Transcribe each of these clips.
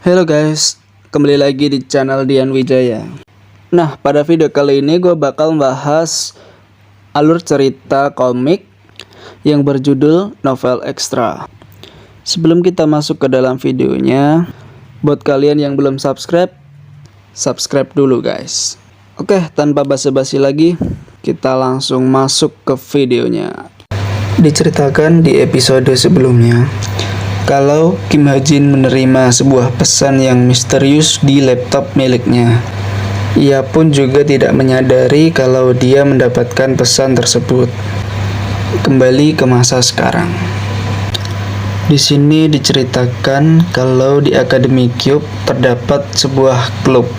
Halo guys, kembali lagi di channel Dian Wijaya. Nah, pada video kali ini gue bakal bahas alur cerita komik yang berjudul Novel Extra. Sebelum kita masuk ke dalam videonya, buat kalian yang belum subscribe dulu guys. Oke, tanpa basa-basi lagi, kita langsung masuk ke videonya. Diceritakan di episode sebelumnya, kalau Kim Ha Jin menerima sebuah pesan yang misterius di laptop miliknya. Ia pun juga tidak menyadari kalau dia mendapatkan pesan tersebut. Kembali ke masa sekarang. Di sini diceritakan kalau di Academy Cube terdapat sebuah klub,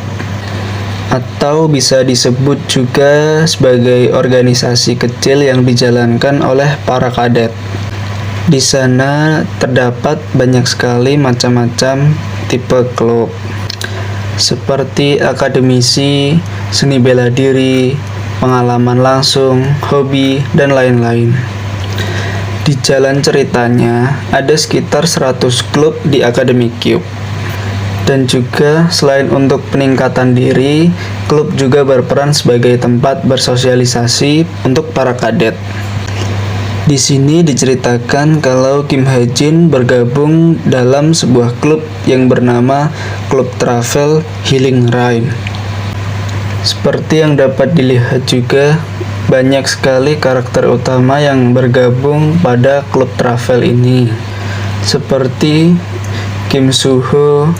atau bisa disebut juga sebagai organisasi kecil yang dijalankan oleh para kadet. Di sana terdapat banyak sekali macam-macam tipe klub, seperti akademisi, seni bela diri, pengalaman langsung, hobi, dan lain-lain. Di jalan ceritanya, ada sekitar 100 klub di Academy Cube. Dan juga selain untuk peningkatan diri, klub juga berperan sebagai tempat bersosialisasi untuk para kadet. Di sini diceritakan kalau Kim Ha Jin bergabung dalam sebuah klub yang bernama Klub Travel Healing Rain. Seperti yang dapat dilihat juga, banyak sekali karakter utama yang bergabung pada klub travel ini, seperti Kim Soo Ho,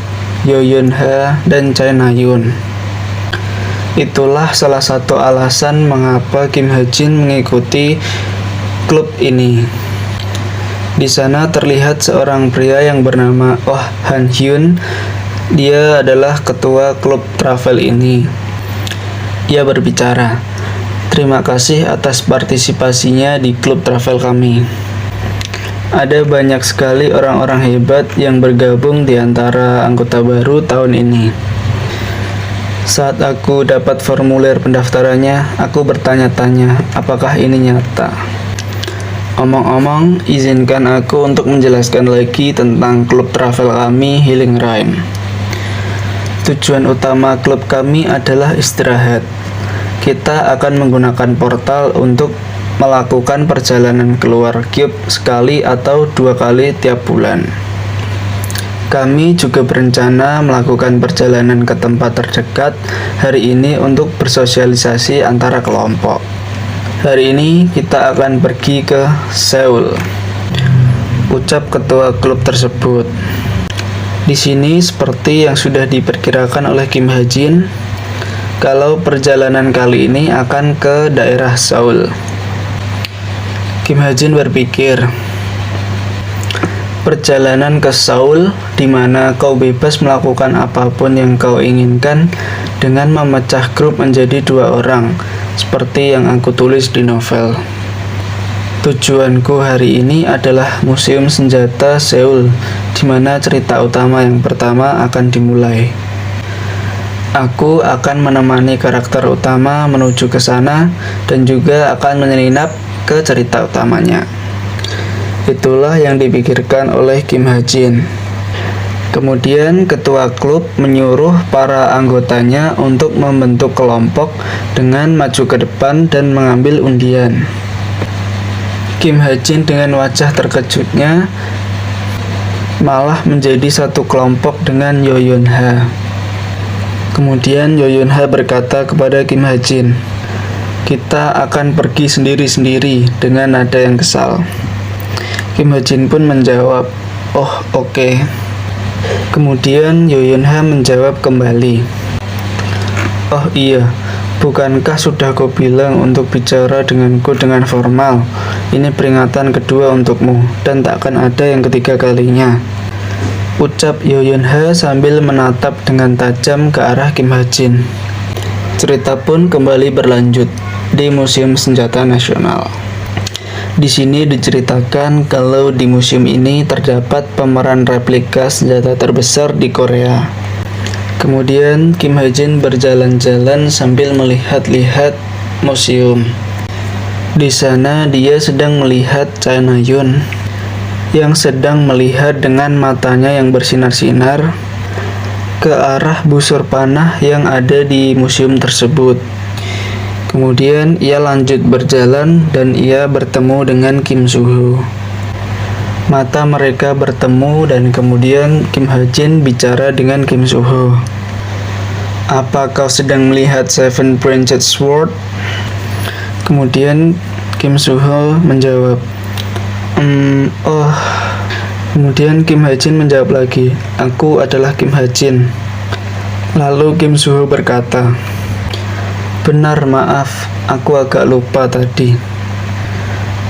Yo Yun Ha, dan Choi Na Yun. Itulah salah satu alasan mengapa Kim Ha Jin mengikuti klub ini. Di sana terlihat seorang pria yang bernama Oh Han Hyun. Dia adalah ketua klub travel ini. Ia berbicara, "Terima kasih atas partisipasinya di klub travel kami. Ada banyak sekali orang-orang hebat yang bergabung di antara anggota baru tahun ini. Saat aku dapat formulir pendaftarannya, aku bertanya-tanya, apakah ini nyata? Omong-omong, izinkan aku untuk menjelaskan lagi tentang klub travel kami, Healing Rain. Tujuan utama klub kami adalah istirahat. Kita akan menggunakan portal untuk melakukan perjalanan keluar cube sekali atau 2 kali tiap bulan. Kami juga berencana melakukan perjalanan ke tempat terdekat hari ini untuk bersosialisasi antara kelompok. Hari ini kita akan pergi ke Seoul," ucap ketua klub tersebut. Di sini seperti yang sudah diperkirakan oleh Kim Ha Jin, kalau perjalanan kali ini akan ke daerah Seoul. Kim Ha Jin berpikir, perjalanan ke Seoul di mana kau bebas melakukan apapun yang kau inginkan dengan memecah grup menjadi 2 orang, seperti yang aku tulis di novel. Tujuanku hari ini adalah Museum Senjata Seoul, di mana cerita utama yang pertama akan dimulai. Aku akan menemani karakter utama menuju ke sana dan juga akan menyelinap ke cerita utamanya. Itulah yang dipikirkan oleh Kim Ha Jin. Kemudian ketua klub menyuruh para anggotanya untuk membentuk kelompok dengan maju ke depan dan mengambil undian. Kim Ha Jin dengan wajah terkejutnya malah menjadi satu kelompok dengan Yo Yun Ha. Kemudian Yo Yun Ha berkata kepada Kim Ha Jin, "Kita akan pergi sendiri-sendiri," dengan nada yang kesal. Kim Ha Jin pun menjawab, "Oh, oke." Kemudian Yo Yun Ha menjawab kembali, "Oh iya, bukankah sudah kau bilang untuk bicara denganku dengan formal? Ini peringatan kedua untukmu, dan tak akan ada yang ketiga kalinya," ucap Yo Yun Ha sambil menatap dengan tajam ke arah Kim Ha Jin. Cerita pun kembali berlanjut di Museum Senjata Nasional. Di sini diceritakan kalau di museum ini terdapat pemeran replika senjata terbesar di Korea. Kemudian Kim Ha Jin berjalan-jalan sambil melihat-lihat museum. Di sana dia sedang melihat Choi Na Yun yang sedang melihat dengan matanya yang bersinar-sinar ke arah busur panah yang ada di museum tersebut. Kemudian ia lanjut berjalan dan ia bertemu dengan Kim Soo-ho. Mata mereka bertemu dan kemudian Kim Ha-jin bicara dengan Kim Soo-ho. "Apa kau sedang melihat Seven Branched Sword?" Kemudian Kim Soo-ho menjawab, "Oh." Kemudian Kim Ha-jin menjawab lagi, "Aku adalah Kim Ha-jin." Lalu Kim Soo-ho berkata, "Benar, maaf, aku agak lupa tadi.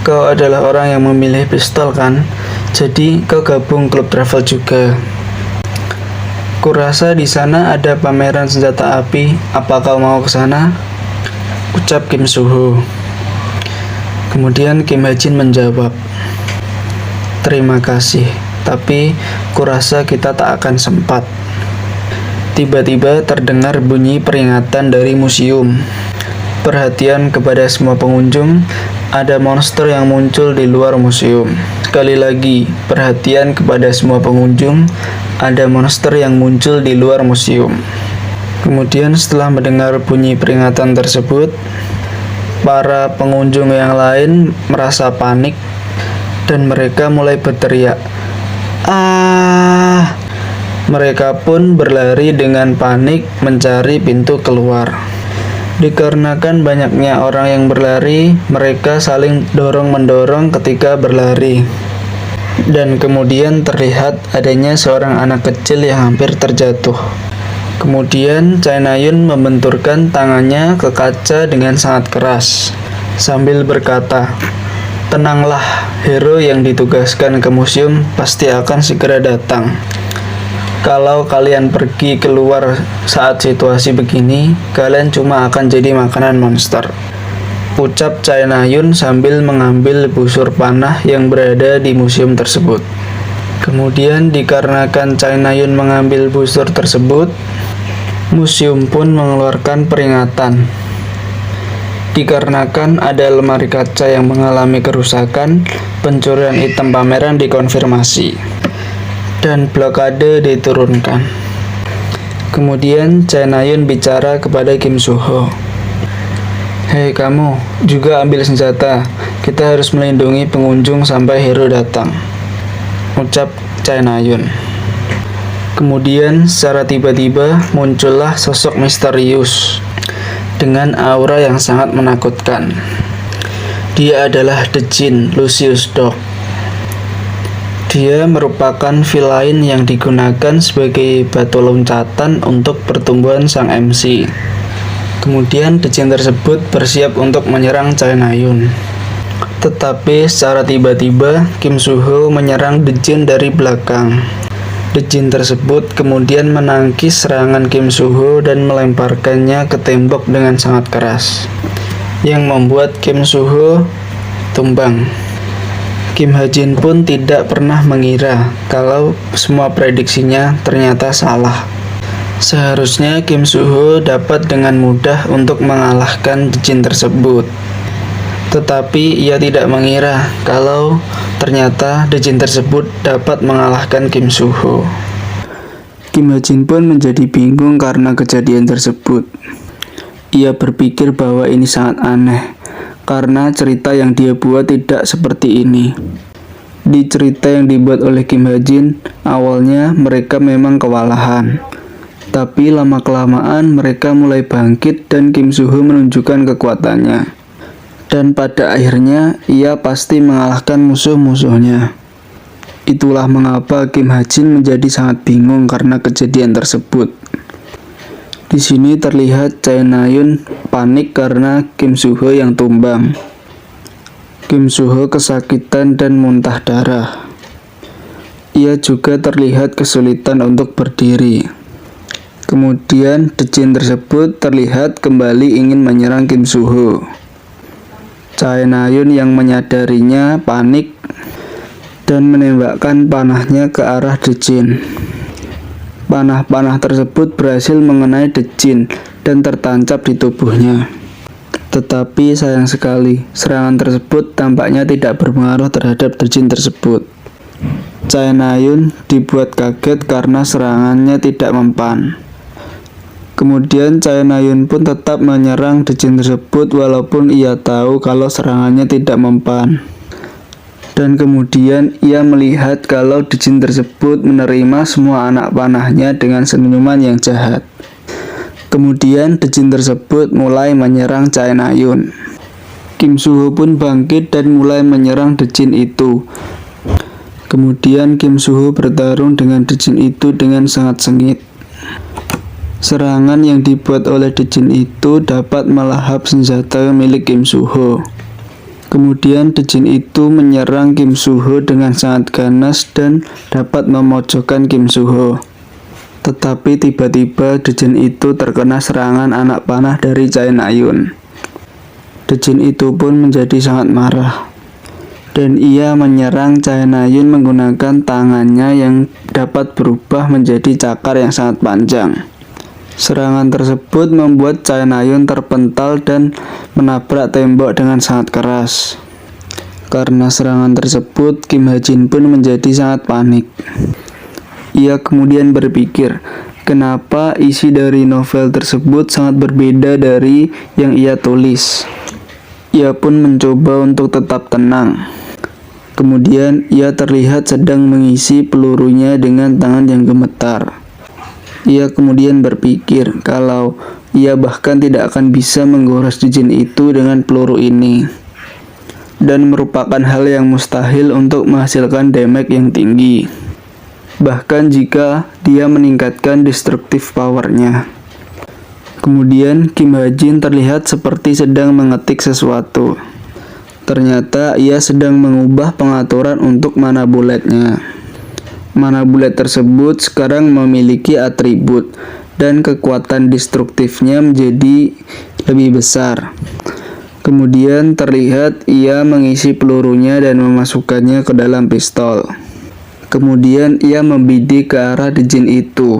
Kau adalah orang yang memilih pistol kan? Jadi kau gabung klub travel juga. Kurasa di sana ada pameran senjata api. Apa kau mau ke sana?" ucap Kim Soo-ho. Kemudian Kim Ha-jin menjawab, "Terima kasih, tapi kurasa kita tak akan sempat." Tiba-tiba terdengar bunyi peringatan dari museum. "Perhatian kepada semua pengunjung, ada monster yang muncul di luar museum." Sekali lagi, perhatian kepada semua pengunjung, ada monster yang muncul di luar museum. Kemudian setelah mendengar bunyi peringatan tersebut, para pengunjung yang lain merasa panik dan mereka mulai berteriak, "Ah!" Mereka pun berlari dengan panik mencari pintu keluar. Dikarenakan banyaknya orang yang berlari, mereka saling dorong-mendorong ketika berlari. Dan kemudian terlihat adanya seorang anak kecil yang hampir terjatuh. Kemudian Chai Na-yun membenturkan tangannya ke kaca dengan sangat keras, sambil berkata, "Tenanglah, hero yang ditugaskan ke museum pasti akan segera datang. Kalau kalian pergi keluar saat situasi begini, kalian cuma akan jadi makanan monster," ucap Chai Na-yun sambil mengambil busur panah yang berada di museum tersebut. Kemudian dikarenakan Chai Na-yun mengambil busur tersebut, museum pun mengeluarkan peringatan. Dikarenakan ada lemari kaca yang mengalami kerusakan, pencurian item pameran dikonfirmasi dan blokade diturunkan. Kemudian Chai Na-yun bicara kepada Kim Soo-ho, "Hei kamu, juga ambil senjata. Kita harus melindungi pengunjung sampai hero datang," ucap Chai Na-yun. Kemudian secara tiba-tiba muncullah sosok misterius dengan aura yang sangat menakutkan. Dia adalah The Jin Lucius Dog. Dia merupakan villain yang digunakan sebagai batu loncatan untuk pertumbuhan sang MC. Kemudian The Jin tersebut bersiap untuk menyerang Chai Na-yun. Tetapi secara tiba-tiba Kim Soo-ho menyerang The Jin dari belakang. The Jin tersebut kemudian menangkis serangan Kim Soo-ho dan melemparkannya ke tembok dengan sangat keras, yang membuat Kim Soo-ho tumbang. Kim Ha-jin pun tidak pernah mengira kalau semua prediksinya ternyata salah. Seharusnya Kim Soo-ho dapat dengan mudah untuk mengalahkan The Jin tersebut. Tetapi ia tidak mengira kalau ternyata The Jin tersebut dapat mengalahkan Kim Soo-ho. Kim Ha-jin pun menjadi bingung karena kejadian tersebut. Ia berpikir bahwa ini sangat aneh, karena cerita yang dia buat tidak seperti ini. Di cerita yang dibuat oleh Kim Ha-jin, awalnya mereka memang kewalahan. Tapi lama-kelamaan mereka mulai bangkit dan Kim Soo-ho menunjukkan kekuatannya. Dan pada akhirnya ia pasti mengalahkan musuh-musuhnya. Itulah mengapa Kim Ha-jin menjadi sangat bingung karena kejadian tersebut. Di sini terlihat Chai Na-yun panik karena Kim Soo-ho yang tumbang. Kim Soo-ho kesakitan dan muntah darah. Ia juga terlihat kesulitan untuk berdiri. Kemudian The Jin tersebut terlihat kembali ingin menyerang Kim Soo-ho. Chai Na-yun yang menyadarinya panik dan menembakkan panahnya ke arah The Jin. Panah-panah tersebut berhasil mengenai The Jin dan tertancap di tubuhnya. Tetapi sayang sekali, serangan tersebut tampaknya tidak berpengaruh terhadap The Jin tersebut. Chae Na-yun dibuat kaget karena serangannya tidak mempan. Kemudian Chae Na-yun pun tetap menyerang Dejin tersebut walaupun ia tahu kalau serangannya tidak mempan. Dan kemudian ia melihat kalau Dejin tersebut menerima semua anak panahnya dengan senyuman yang jahat. Kemudian Dejin tersebut mulai menyerang Chae Na-yun. Kim Soo-ho pun bangkit dan mulai menyerang Dejin itu. Kemudian Kim Soo-ho bertarung dengan Dejin itu dengan sangat sengit. Serangan yang dibuat oleh Dejin itu dapat melahap senjata milik Kim Soo-ho. Kemudian Dejin itu menyerang Kim Soo-ho dengan sangat ganas dan dapat memojokkan Kim Soo-ho. Tetapi tiba-tiba Dejin itu terkena serangan anak panah dari Chae Na-yun. Dejin itu pun menjadi sangat marah. Dan ia menyerang Chae Na-yun menggunakan tangannya yang dapat berubah menjadi cakar yang sangat panjang. Serangan tersebut membuat Chae Na-yun terpental dan menabrak tembok dengan sangat keras. Karena serangan tersebut, Kim Ha-jin pun menjadi sangat panik. Ia kemudian berpikir, kenapa isi dari novel tersebut sangat berbeda dari yang ia tulis. Ia pun mencoba untuk tetap tenang. Kemudian ia terlihat sedang mengisi pelurunya dengan tangan yang gemetar. Ia kemudian berpikir kalau ia bahkan tidak akan bisa menggores Dejin itu dengan peluru ini. Dan merupakan hal yang mustahil untuk menghasilkan damage yang tinggi. Bahkan jika dia meningkatkan destructive powernya. Kemudian Kim Ha-jin terlihat seperti sedang mengetik sesuatu. Ternyata ia sedang mengubah pengaturan untuk mana bulletnya. Mana bullet tersebut sekarang memiliki atribut dan kekuatan destruktifnya menjadi lebih besar. Kemudian terlihat ia mengisi pelurunya dan memasukkannya ke dalam pistol. Kemudian ia membidik ke arah Dejin itu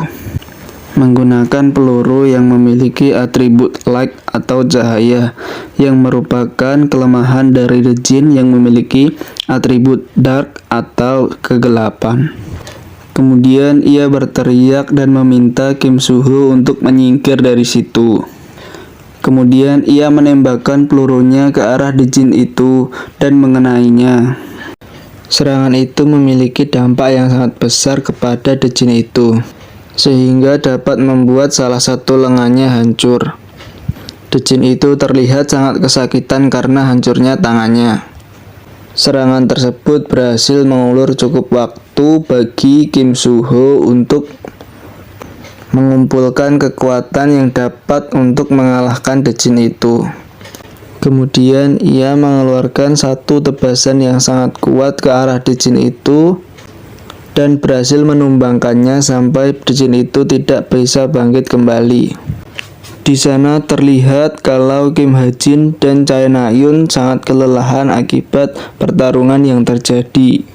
menggunakan peluru yang memiliki atribut light atau cahaya, yang merupakan kelemahan dari Dejin yang memiliki atribut dark atau kegelapan. Kemudian ia berteriak dan meminta Kim Soo-ho untuk menyingkir dari situ. Kemudian ia menembakkan pelurunya ke arah Dejin itu dan mengenainya. Serangan itu memiliki dampak yang sangat besar kepada Dejin itu, sehingga dapat membuat salah satu lengannya hancur. Dejin itu terlihat sangat kesakitan karena hancurnya tangannya. Serangan tersebut berhasil mengulur cukup waktu bagi Kim Soo-ho untuk mengumpulkan kekuatan yang dapat untuk mengalahkan Dejin itu. Kemudian ia mengeluarkan satu tebasan yang sangat kuat ke arah Dejin itu dan berhasil menumbangkannya sampai Dejin itu tidak bisa bangkit kembali. Di sana terlihat kalau Kim Ha-jin dan Chae Na-yun sangat kelelahan akibat pertarungan yang terjadi.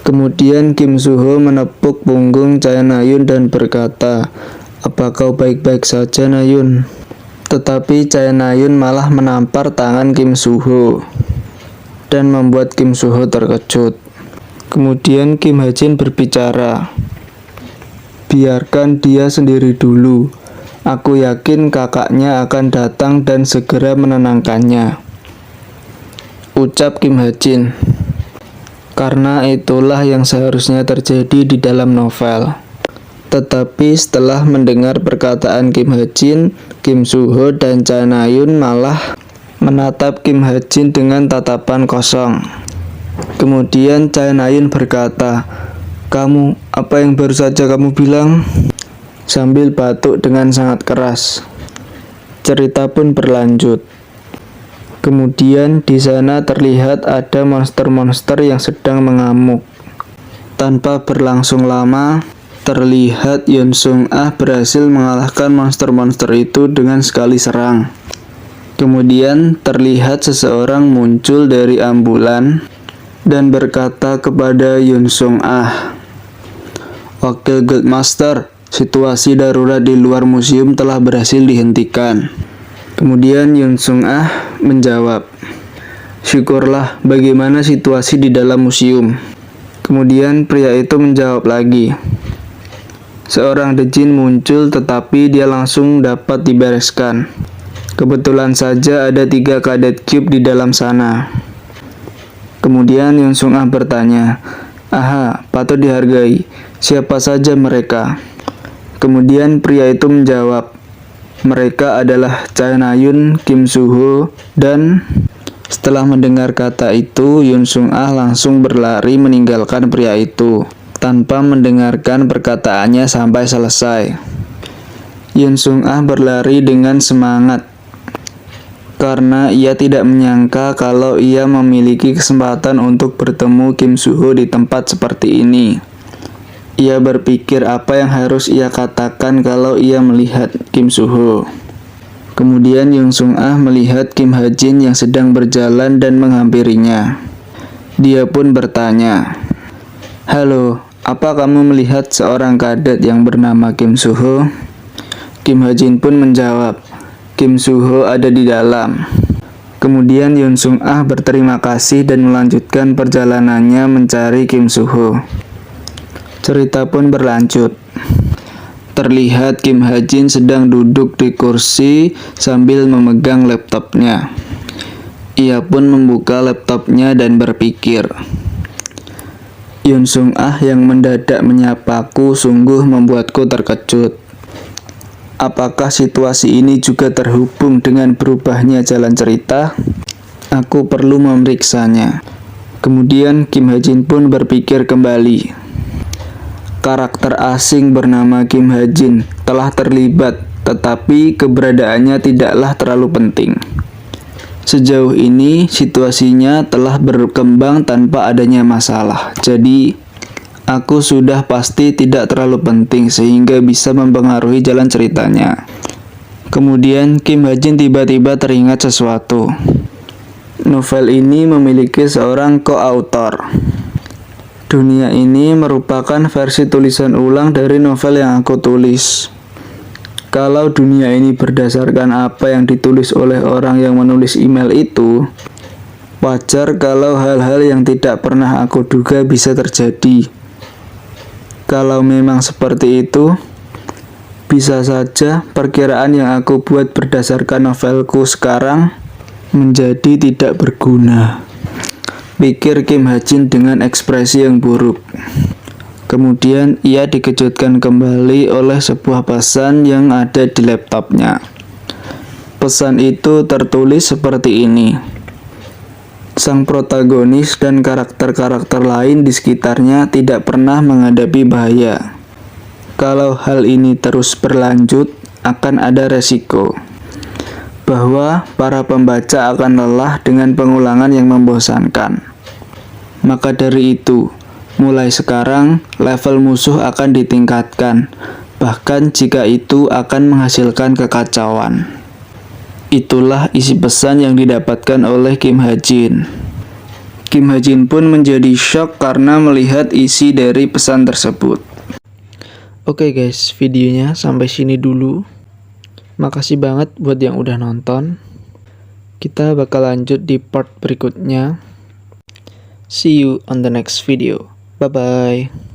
Kemudian Kim Soo-ho menepuk punggung Chae Na-yun dan berkata, "Apa kau baik-baik saja, Na-yun?" Tetapi Chae Na-yun malah menampar tangan Kim Soo-ho dan membuat Kim Soo-ho terkejut. Kemudian Kim Ha-jin berbicara, "Biarkan dia sendiri dulu. Aku yakin kakaknya akan datang dan segera menenangkannya," ucap Kim Ha-jin. Karena itulah yang seharusnya terjadi di dalam novel. Tetapi setelah mendengar perkataan Kim Ha-jin, Kim Soo-ho dan Chae Na-yun malah menatap Kim Ha-jin dengan tatapan kosong. Kemudian Chae Na-yun berkata, "Kamu, apa yang baru saja kamu bilang?" sambil batuk dengan sangat keras. Cerita pun berlanjut. Kemudian di sana terlihat ada monster-monster yang sedang mengamuk. Tanpa berlangsung lama, terlihat Yeon Sung-ah berhasil mengalahkan monster-monster itu dengan sekali serang. Kemudian terlihat seseorang muncul dari ambulan dan berkata kepada Yeon Sung-ah, "Wakil Guildmaster, situasi darurat di luar museum telah berhasil dihentikan." Kemudian Yeon Sung-ah menjawab, "Syukurlah, bagaimana situasi di dalam museum?" Kemudian pria itu menjawab lagi. Seorang dejin muncul tetapi dia langsung dapat dibereskan. Kebetulan saja ada 3 kadet cube di dalam sana. Kemudian Yun Sung Ah bertanya, "Aha, patut dihargai. Siapa saja mereka?" Kemudian pria itu menjawab, "Mereka adalah Cha Na-yun, Kim Soo-ho, dan..." Setelah mendengar kata itu, Yun Sung Ah langsung berlari meninggalkan pria itu, tanpa mendengarkan perkataannya sampai selesai. Yun Sung Ah berlari dengan semangat, karena ia tidak menyangka kalau ia memiliki kesempatan untuk bertemu Kim Soo-ho di tempat seperti ini. Ia berpikir apa yang harus ia katakan kalau ia melihat Kim Soo-ho. Kemudian Yun Sung Ah melihat Kim Ha Jin yang sedang berjalan dan menghampirinya. Dia pun bertanya, "Halo, apa kamu melihat seorang kadet yang bernama Kim Soo-ho?" Kim Ha Jin pun menjawab, "Kim Soo-ho ada di dalam." Kemudian Yun Sung Ah berterima kasih dan melanjutkan perjalanannya mencari Kim Soo-ho. Cerita pun berlanjut. Terlihat Kim Ha Jin sedang duduk di kursi sambil memegang laptopnya. Ia pun membuka laptopnya dan berpikir. Yun Sung Ah yang mendadak menyapaku sungguh membuatku terkejut. Apakah situasi ini juga terhubung dengan berubahnya jalan cerita? Aku perlu memeriksanya. Kemudian Kim Ha Jin pun berpikir kembali. Karakter asing bernama Kim Ha Jin telah terlibat, tetapi keberadaannya tidaklah terlalu penting. Sejauh ini situasinya telah berkembang tanpa adanya masalah. Jadi, aku sudah pasti tidak terlalu penting sehingga bisa mempengaruhi jalan ceritanya. Kemudian Kim Ha Jin tiba-tiba teringat sesuatu. Novel ini memiliki seorang co-author. Dunia ini merupakan versi tulisan ulang dari novel yang aku tulis. Kalau dunia ini berdasarkan apa yang ditulis oleh orang yang menulis email itu, wajar kalau hal-hal yang tidak pernah aku duga bisa terjadi. Kalau memang seperti itu, bisa saja perkiraan yang aku buat berdasarkan novelku sekarang menjadi tidak berguna. Pikir Kim Ha Jin dengan ekspresi yang buruk. Kemudian ia dikejutkan kembali oleh sebuah pesan yang ada di laptopnya. Pesan itu tertulis seperti ini. Sang protagonis dan karakter-karakter lain di sekitarnya tidak pernah menghadapi bahaya. Kalau hal ini terus berlanjut, akan ada resiko bahwa para pembaca akan lelah dengan pengulangan yang membosankan. Maka dari itu, mulai sekarang level musuh akan ditingkatkan, bahkan jika itu akan menghasilkan kekacauan. Itulah isi pesan yang didapatkan oleh Kim Ha Jin. Kim Ha Jin pun menjadi shock karena melihat isi dari pesan tersebut. Oke guys, videonya sampai sini dulu. Makasih banget buat yang udah nonton. Kita bakal lanjut di part berikutnya. See you on the next video. Bye-bye.